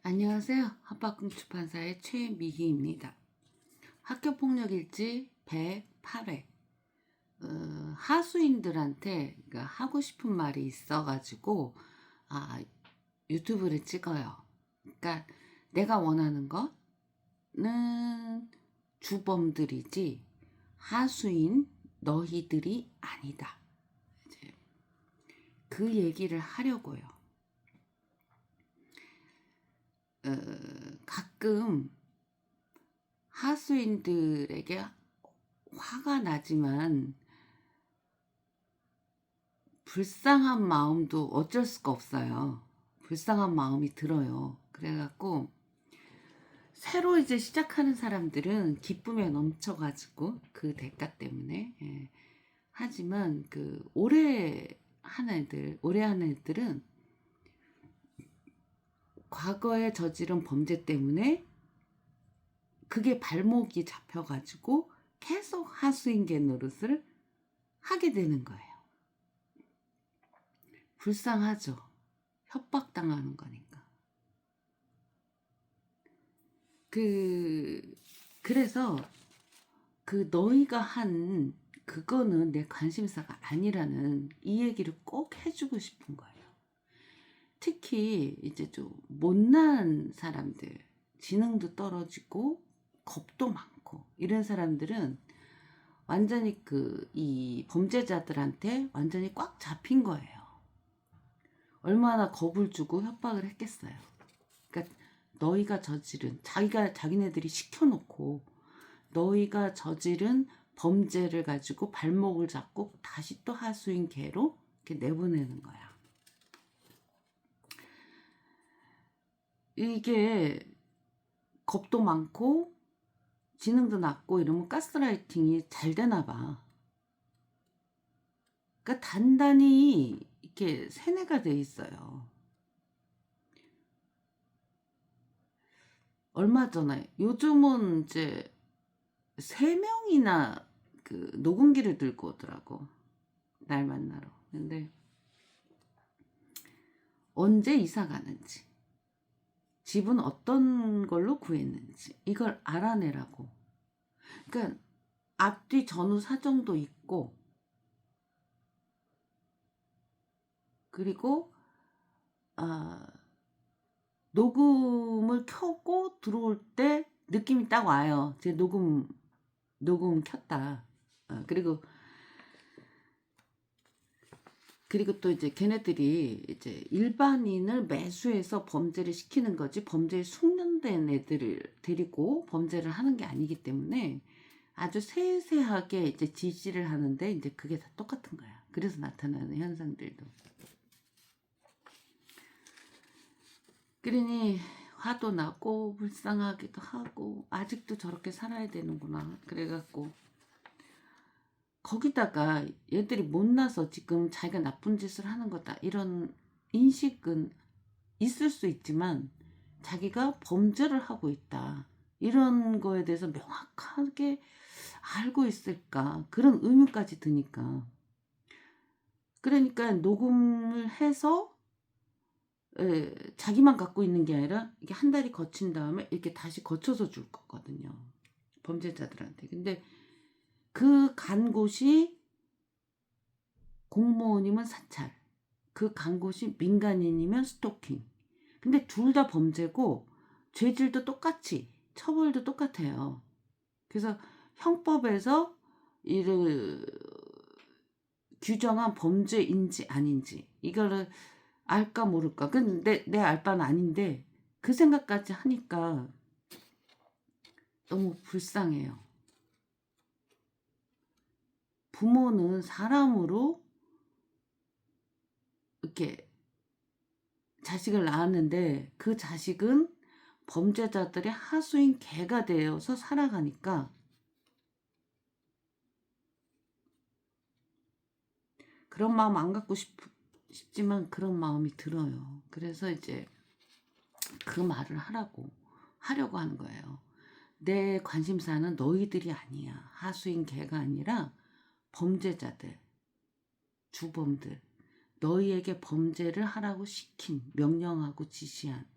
안녕하세요. 합박금 출판사의 최미희입니다. 학교폭력일지 108회. 하수인들한테 그러니까 하고 싶은 말이 있어가지고 유튜브를 찍어요. 그러니까 내가 원하는 것은 주범들이지 하수인 너희들이 아니다. 이제 그 얘기를 하려고요. 가끔 하수인들에게 화가 나지만 불쌍한 마음도 어쩔 수가 없어요. 불쌍한 마음이 들어요. 그래갖고 새로 이제 시작하는 사람들은 기쁨에 넘쳐가지고 그 대가 때문에 하지만 그 오래 한 애들은 과거에 저지른 범죄 때문에 그게 발목이 잡혀가지고 계속 하수인계 노릇을 하게 되는 거예요. 불쌍하죠. 협박당하는 거니까. 그래서 그 너희가 한 그거는 내 관심사가 아니라는 이 얘기를 꼭 해주고 싶은 거예요. 특히 이제 좀 못난 사람들, 지능도 떨어지고 겁도 많고 이런 사람들은 완전히 이 범죄자들한테 완전히 꽉 잡힌 거예요. 얼마나 겁을 주고 협박을 했겠어요. 그러니까 너희가 저지른 자기네들이 시켜놓고 너희가 저지른 범죄를 가지고 발목을 잡고 다시 또 하수인 개로 이렇게 내보내는 거야. 이게 겁도 많고 지능도 낮고 이러면 가스라이팅이 잘 되나 봐. 그러니까 단단히 이렇게 세뇌가 돼 있어요. 얼마 전에 요즘은 이제 3명이나 그 녹음기를 들고 오더라고. 날 만나러. 근데 언제 이사 가는지, 집은 어떤 걸로 구했는지 이걸 알아내라고. 그러니까 앞뒤 전후 사정도 있고, 그리고 녹음을 켜고 들어올 때 느낌이 딱 와요. 제 녹음 켰다. 그리고 또 이제 걔네들이 이제 일반인을 매수해서 범죄를 시키는 거지 범죄에 숙련된 애들을 데리고 범죄를 하는 게 아니기 때문에 아주 세세하게 이제 지시를 하는데 이제 그게 다 똑같은 거야. 그래서 나타나는 현상들도. 그러니 화도 나고 불쌍하기도 하고 아직도 저렇게 살아야 되는구나. 그래갖고 거기다가 얘들이 못나서 지금 자기가 나쁜 짓을 하는 거다 이런 인식은 있을 수 있지만 자기가 범죄를 하고 있다 이런 거에 대해서 명확하게 알고 있을까 그런 의문까지 드니까 그러니까 녹음을 해서 자기만 갖고 있는 게 아니라 이게 한 달이 거친 다음에 이렇게 다시 거쳐서 줄 거거든요. 범죄자들한테. 근데 그 간 곳이 공무원이면 사찰, 그 간 곳이 민간인이면 스토킹. 근데 둘 다 범죄고 죄질도 똑같이 처벌도 똑같아요. 그래서 형법에서 이를 규정한 범죄인지 아닌지 이거를 알까 모를까. 근데 내 알 바는 아닌데 그 생각까지 하니까 너무 불쌍해요. 부모는 사람으로 이렇게 자식을 낳았는데 그 자식은 범죄자들의 하수인 개가 되어서 살아가니까 그런 마음 안 갖고 싶지만 그런 마음이 들어요. 그래서 이제 그 말을 하려고 하는 거예요. 내 관심사는 너희들이 아니야. 하수인 개가 아니라 범죄자들, 주범들, 너희에게 범죄를 하라고 시킨, 명령하고 지시한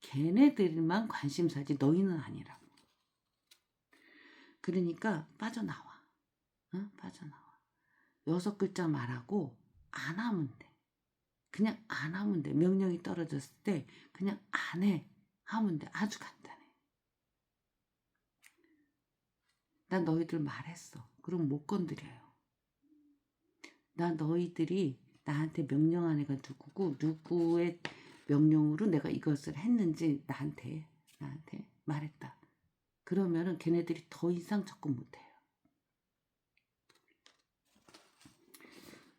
걔네들만 관심사지 너희는 아니라고. 그러니까 빠져나와. 응? 빠져나와. 6글자 말하고 안 하면 돼. 그냥 안 하면 돼. 명령이 떨어졌을 때 그냥 안 해. 하면 돼. 아주 간단해. 난 너희들 말했어. 그럼 못 건드려요. 나 너희들이 나한테 명령한 애가 누구고 누구의 명령으로 내가 이것을 했는지 나한테 말했다. 그러면은 걔네들이 더 이상 접근 못해요.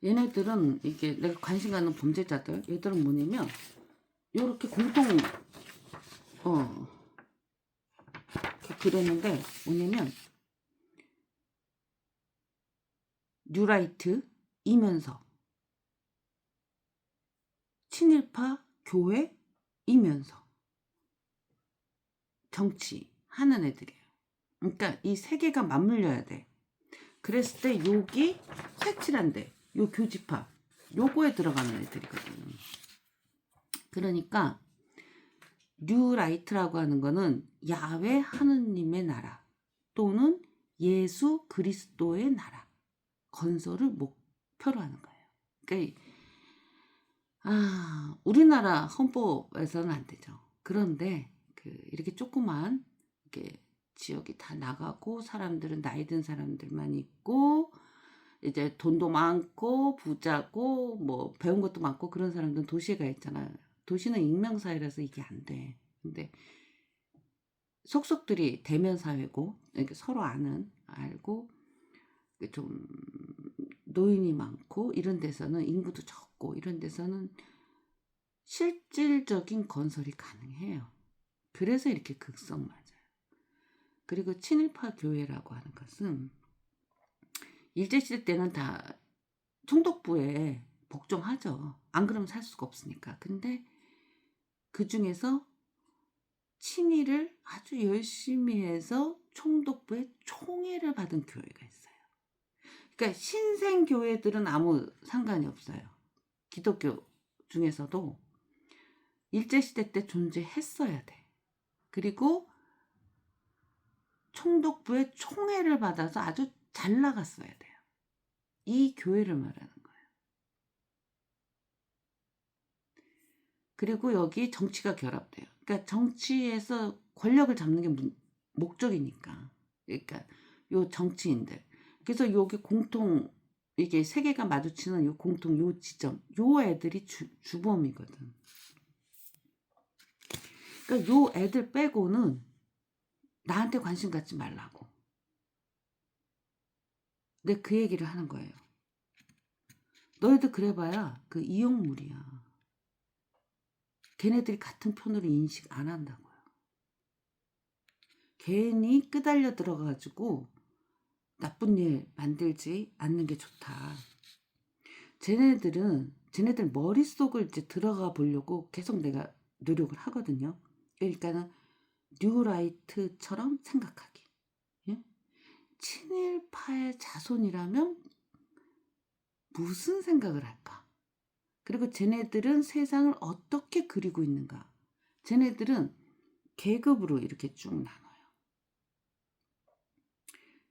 얘네들은 이게 내가 관심 갖는 범죄자들, 얘들은 뭐냐면 요렇게 공통 그랬는데 뭐냐면 뉴라이트, 이면서 친일파, 교회, 이면서 정치 하는 애들이에요. 그러니까 이 세 개가 맞물려야 돼. 그랬을 때 여기 색칠한데 요 교집합 요거에 들어가는 애들이거든요. 그러니까 뉴라이트라고 하는 거는 야훼 하느님의 나라 또는 예수 그리스도의 나라 건설을 목표로 하는 거예요. 그러니까 우리나라 헌법에서는 안 되죠. 그런데 이렇게 조그만 이렇게 지역이 다 나가고 사람들은 나이 든 사람들만 있고 이제 돈도 많고 부자고 뭐 배운 것도 많고 그런 사람들은 도시에 가 있잖아요. 도시는 익명사회라서 이게 안 돼. 근데 속속들이 대면 사회고 이렇게 서로 알고 좀 노인이 많고 이런 데서는 인구도 적고 이런 데서는 실질적인 건설이 가능해요. 그래서 이렇게 극성 맞아요. 그리고 친일파 교회라고 하는 것은 일제시대 때는 다 총독부에 복종하죠. 안 그러면 살 수가 없으니까. 근데 그 중에서 친일을 아주 열심히 해서 총독부의 총애를 받은 교회가 있어요. 그러니까 신생 교회들은 아무 상관이 없어요. 기독교 중에서도 일제시대 때 존재했어야 돼. 그리고 총독부의 총애를 받아서 아주 잘 나갔어야 돼요. 이 교회를 말하는 거예요. 그리고 여기 정치가 결합돼요. 그러니까 정치에서 권력을 잡는 게 목적이니까. 그러니까 요 정치인들. 그래서 요게 이게 세 개가 마주치는 요 공통 요 지점. 요 애들이 주범이거든. 그러니까 요 애들 빼고는 나한테 관심 갖지 말라고. 근데 그 얘기를 하는 거예요. 너희들 그래봐야 그 이용물이야. 걔네들이 같은 편으로 인식 안 한다고요. 괜히 끄달려 들어가가지고 나쁜 일 만들지 않는 게 좋다. 쟤네들 머릿속을 이제 들어가 보려고 계속 내가 노력을 하거든요. 그러니까는 뉴라이트처럼 생각하기. 예? 친일파의 자손이라면 무슨 생각을 할까? 그리고 쟤네들은 세상을 어떻게 그리고 있는가? 쟤네들은 계급으로 이렇게 쭉 나눠요.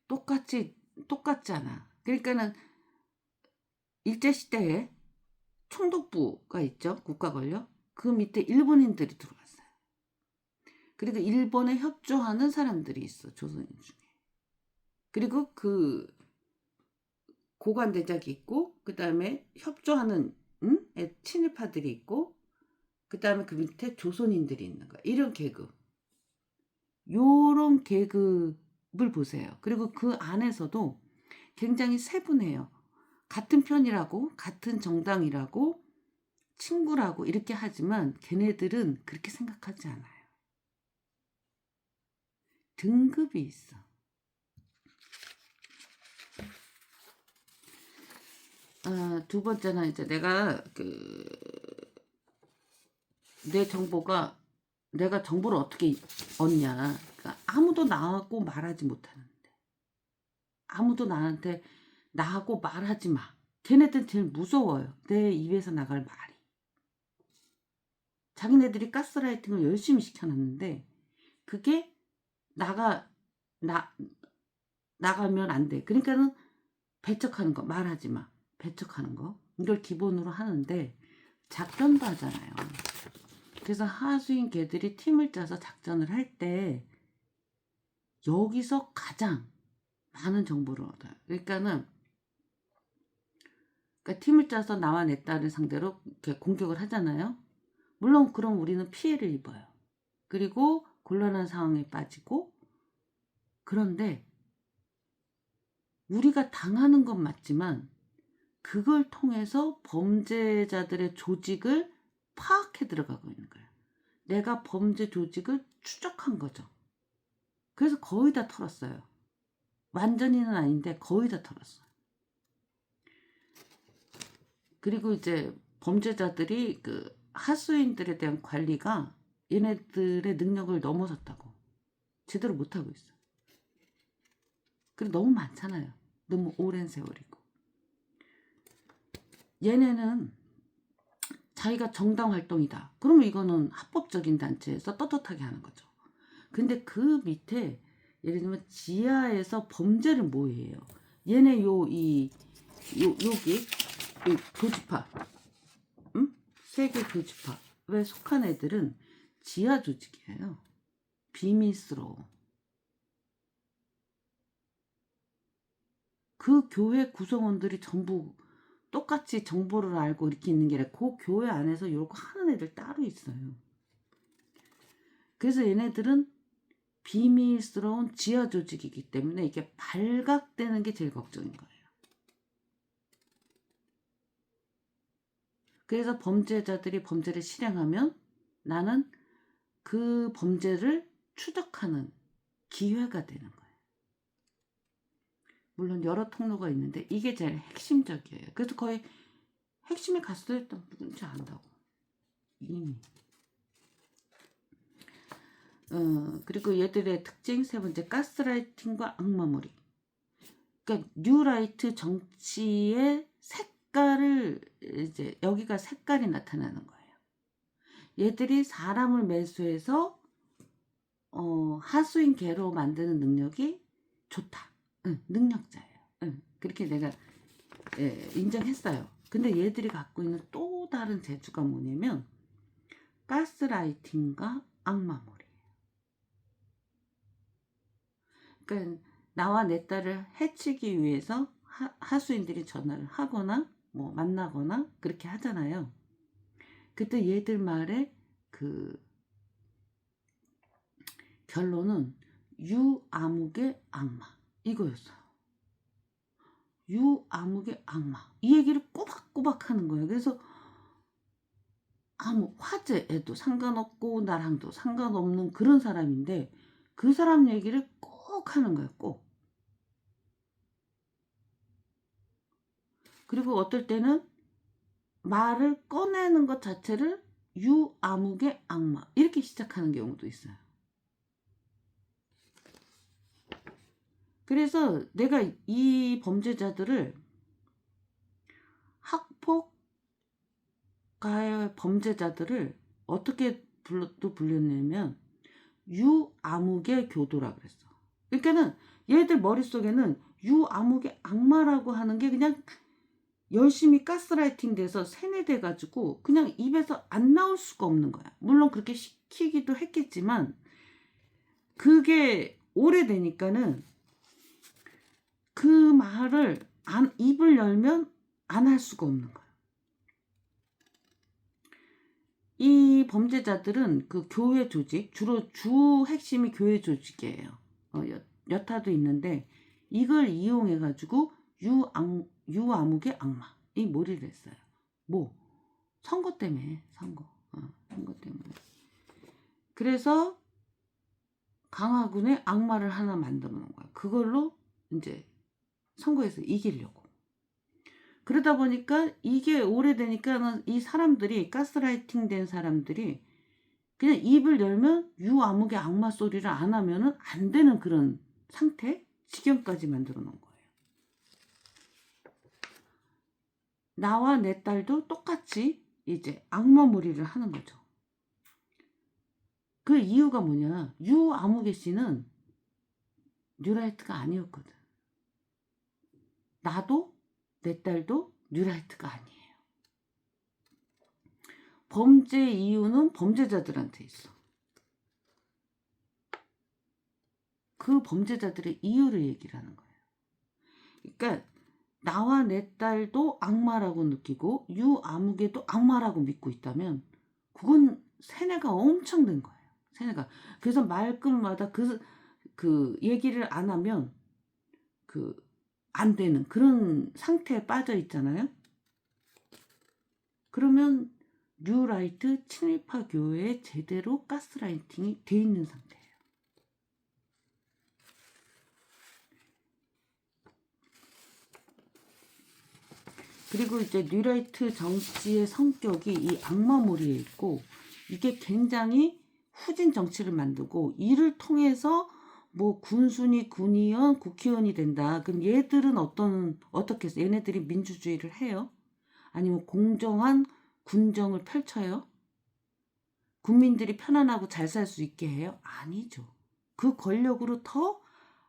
똑같지 않아. 그러니까는 일제시대에 총독부가 있죠. 국가 권력. 그 밑에 일본인들이 들어왔어요. 그리고 일본에 협조하는 사람들이 있어. 조선인 중에. 그리고 그 고관대작이 있고 그 다음에 협조하는 친일파들이 있고 그 다음에 그 밑에 조선인들이 있는 거야. 이런 계급. 요런 계급을 보세요. 그리고 그 안에서도 굉장히 세분해요. 같은 편이라고 같은 정당이라고 친구라고 이렇게 하지만 걔네들은 그렇게 생각하지 않아요. 등급이 있어. 두 번째는 이제 내가 내 정보가 내가 정보를 어떻게 얻냐. 그러니까 아무도 나하고 말하지 못하는데 아무도 나하고 말하지 마. 걔네들 제일 무서워요. 내 입에서 나갈 말이. 자기네들이 가스라이팅을 열심히 시켜놨는데 그게 나가면 안 돼. 그러니까는 배척하는 거, 말하지 마. 배척하는 거. 이걸 기본으로 하는데 작전도 하잖아요. 그래서 하수인 개들이 팀을 짜서 작전을 할 때 여기서 가장 많은 정보를 얻어요. 그러니까 팀을 짜서 나와 내 딸을 상대로 이렇게 공격을 하잖아요. 물론 그럼 우리는 피해를 입어요. 그리고 곤란한 상황에 빠지고, 그런데 우리가 당하는 건 맞지만 그걸 통해서 범죄자들의 조직을 파악해 들어가고 있는 거예요. 내가 범죄 조직을 추적한 거죠. 그래서 거의 다 털었어요. 완전히는 아닌데 거의 다 털었어요. 그리고 이제 범죄자들이 그 하수인들에 대한 관리가 얘네들의 능력을 넘어섰다고. 제대로 못하고 있어. 그리고 너무 많잖아요. 너무 오랜 세월이고. 얘네는 자기가 정당 활동이다. 그러면 이거는 합법적인 단체에서 떳떳하게 하는 거죠. 근데 그 밑에 예를 들면 지하에서 범죄를 모의해요. 얘네 여기 이 교집합, 세계 교집합에 속한 애들은 지하 조직이에요. 비밀스러워. 그 교회 구성원들이 전부 똑같이 정보를 알고 이렇게 있는 게 아니라 그 교회 안에서 이러고 하는 애들 따로 있어요. 그래서 얘네들은 비밀스러운 지하 조직이기 때문에 이게 발각되는 게 제일 걱정인 거예요. 그래서 범죄자들이 범죄를 실행하면 나는 그 범죄를 추적하는 기회가 되는 거예요. 물론 여러 통로가 있는데 이게 제일 핵심적이에요. 그래서 거의 핵심에 갔을 때 누군지 안다고. 이미. 그리고 얘들의 특징 세 번째, 가스라이팅과 악마몰이. 그러니까 뉴라이트 정치의 색깔을 이제 여기가 색깔이 나타나는 거예요. 얘들이 사람을 매수해서 하수인 개로 만드는 능력이 좋다. 능력자예요. 그렇게 내가 인정했어요. 근데 얘들이 갖고 있는 또 다른 재주가 뭐냐면 가스라이팅과 악마몰이에요. 그러니까 나와 내 딸을 해치기 위해서 하수인들이 전화를 하거나 뭐 만나거나 그렇게 하잖아요. 그때 얘들 말에 그 결론은 유아무개 악마 이거였어요. 유아무개 악마 이 얘기를 꼬박꼬박 하는 거예요. 그래서 아무 화제에도 상관없고 나랑도 상관없는 그런 사람인데 그 사람 얘기를 꼭 하는 거예요. 꼭. 그리고 어떨 때는 말을 꺼내는 것 자체를 유아무개 악마 이렇게 시작하는 경우도 있어요. 그래서 내가 이 범죄자들을 학폭 가해 범죄자들을 어떻게 불렸냐면 유아무개 교도라 그랬어. 그러니까는 얘들 머릿속에는 유아무개 악마라고 하는 게 그냥 열심히 가스라이팅 돼서 세뇌돼 가지고 그냥 입에서 안 나올 수가 없는 거야. 물론 그렇게 시키기도 했겠지만 그게 오래되니까는 그 말을 입을 열면 안 할 수가 없는 거야. 이 범죄자들은 그 교회 조직, 주로 주 핵심이 교회 조직이에요. 여타도 있는데 이걸 이용해 가지고 유아무개 악마 이 몰이를 했어요. 뭐 선거 때문에 선거 때문에. 그래서 강화군의 악마를 하나 만들어 놓은 거야. 그걸로 이제 선거에서 이기려고. 그러다 보니까 이게 오래되니까 이 사람들이 가스라이팅 된 사람들이 그냥 입을 열면 유아무개 악마 소리를 안 하면은 안 되는 그런 상태? 지경까지 만들어 놓은 거예요. 나와 내 딸도 똑같이 이제 악마몰이를 하는 거죠. 그 이유가 뭐냐? 유아무개 씨는 뉴라이트가 아니었거든. 나도 내 딸도 뉴라이트가 아니에요. 범죄 이유는 범죄자들한테 있어. 그 범죄자들의 이유를 얘기를 하는 거예요. 그러니까 나와 내 딸도 악마라고 느끼고 유아무개도 악마라고 믿고 있다면 그건 세뇌가 엄청 된 거예요. 세뇌가. 그래서 말끝마다 그 얘기를 안 하면 안 되는 그런 상태에 빠져 있잖아요. 그러면 뉴라이트 친일파 교회에 제대로 가스라이팅이 돼 있는 상태예요. 그리고 이제 뉴라이트 정치의 성격이 이 악마몰이에 있고 이게 굉장히 후진 정치를 만들고 이를 통해서 뭐 군순위, 군의원, 국회의원이 된다. 그럼 얘들은 어떻게 해서 얘네들이 민주주의를 해요? 아니면 공정한 군정을 펼쳐요? 국민들이 편안하고 잘 살 수 있게 해요? 아니죠. 그 권력으로 더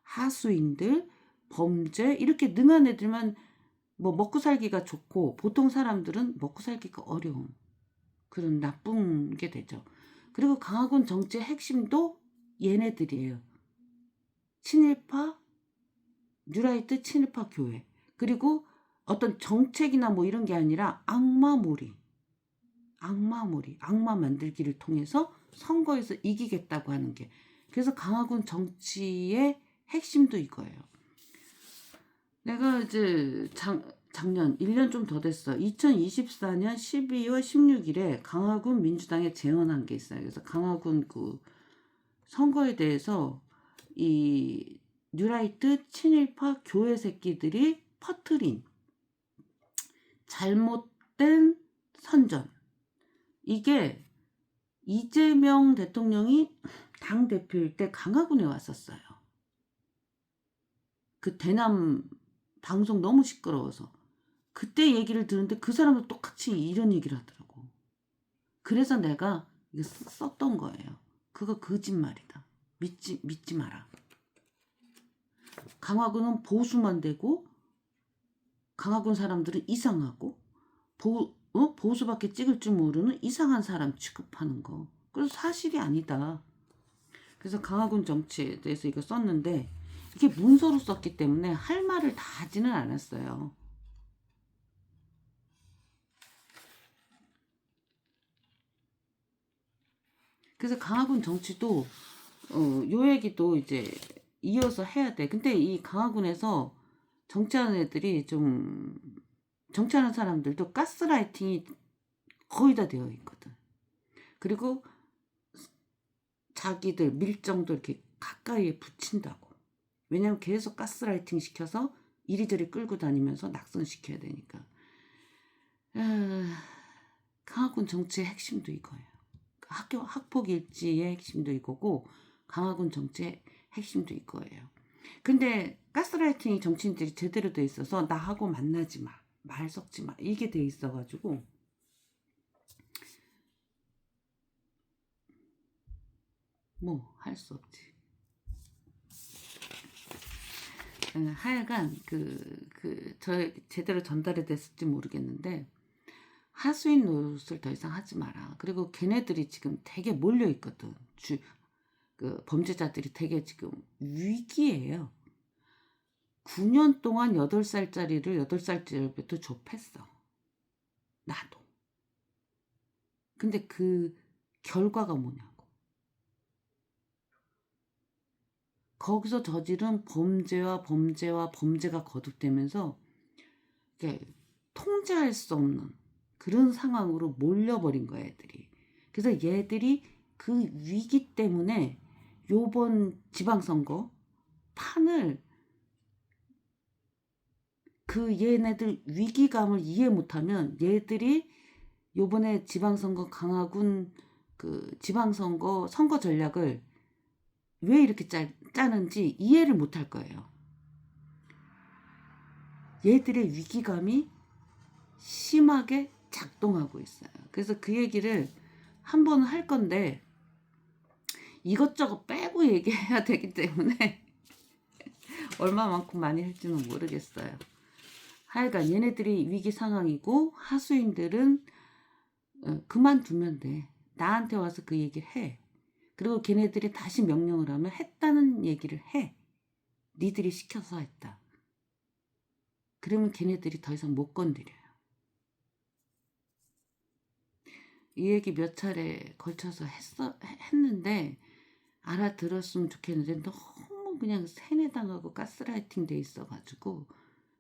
하수인들, 범죄 이렇게 능한 애들만 뭐 먹고 살기가 좋고 보통 사람들은 먹고 살기가 어려운 그런 나쁜 게 되죠. 그리고 강화군 정치의 핵심도 얘네들이에요. 친일파, 뉴라이트 친일파 교회. 그리고 어떤 정책이나 뭐 이런 게 아니라 악마몰이. 악마 만들기를 통해서 선거에서 이기겠다고 하는 게. 그래서 강화군 정치의 핵심도 이거예요. 내가 이제 작년 1년 좀 더 됐어. 2024년 12월 16일에 강화군 민주당에 재원한 게 있어요. 그래서 강화군 그 선거에 대해서 이 뉴라이트 친일파 교회 새끼들이 퍼뜨린 잘못된 선전. 이게 이재명 대통령이 당대표일 때 강화군에 왔었어요. 그 대남 방송 너무 시끄러워서. 그때 얘기를 들었는데 그 사람도 똑같이 이런 얘기를 하더라고. 그래서 내가 이거 썼던 거예요. 그거 거짓말이다. 믿지 마라. 강화군은 보수만 되고 강화군 사람들은 이상하고 보수밖에 찍을 줄 모르는 이상한 사람 취급하는 거. 그래서 사실이 아니다. 그래서 강화군 정치에 대해서 이거 썼는데 이게 문서로 썼기 때문에 할 말을 다 하지는 않았어요. 그래서 강화군 정치도 요 얘기도 이제 이어서 해야 돼. 근데 이 강화군에서 정치하는 애들이 좀 정치하는 사람들도 가스라이팅이 거의 다 되어 있거든. 그리고 자기들 밀정도 이렇게 가까이에 붙인다고. 왜냐면 계속 가스라이팅 시켜서 이리저리 끌고 다니면서 낙선시켜야 되니까. 강화군 정치의 핵심도 이거예요. 학폭일지의 핵심도 이거고 강화군 정치의 핵심도 이거예요. 근데 가스라이팅이 정치인들이 제대로 돼 있어서 나하고 만나지 마, 말 섞지 마 이게 돼 있어가지고 뭐 할 수 없지. 하여간 저 제대로 전달이 됐을지 모르겠는데 하수인 노릇을 더 이상 하지 마라. 그리고 걔네들이 지금 되게 몰려 있거든. 그 범죄자들이 되게 지금 위기예요. 9년 동안 8살짜리를 8살짜리부터 좁혔어. 나도. 근데 그 결과가 뭐냐고. 거기서 저지른 범죄가 거듭되면서 통제할 수 없는 그런 상황으로 몰려버린 거야, 애들이. 그래서 얘들이 그 위기 때문에 요번 지방선거 판을 얘네들 위기감을 이해 못하면 얘들이 요번에 지방선거 강화군 지방선거 선거 전략을 왜 이렇게 짜는지 이해를 못할 거예요. 얘들의 위기감이 심하게 작동하고 있어요. 그래서 그 얘기를 한 번 할 건데 이것저것 빼고 얘기해야 되기 때문에 얼마만큼 많이 할지는 모르겠어요. 하여간 얘네들이 위기 상황이고 하수인들은 그만두면 돼. 나한테 와서 그 얘기를 해. 그리고 걔네들이 다시 명령을 하면 했다는 얘기를 해. 니들이 시켜서 했다. 그러면 걔네들이 더 이상 못 건드려요. 이 얘기 몇 차례 걸쳐서 했는데 알아들었으면 좋겠는데 너무 그냥 세뇌당하고 가스라이팅 돼 있어가지고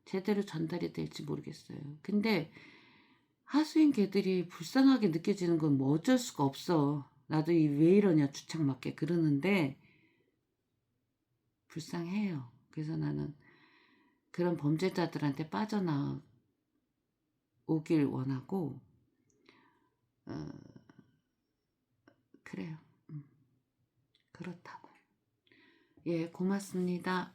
제대로 전달이 될지 모르겠어요. 근데 하수인 개들이 불쌍하게 느껴지는 건 뭐 어쩔 수가 없어. 나도 왜 이러냐 주책맞게 그러는데 불쌍해요. 그래서 나는 그런 범죄자들한테 빠져나오길 원하고 어, 그래요. 그렇다고. 예, 고맙습니다.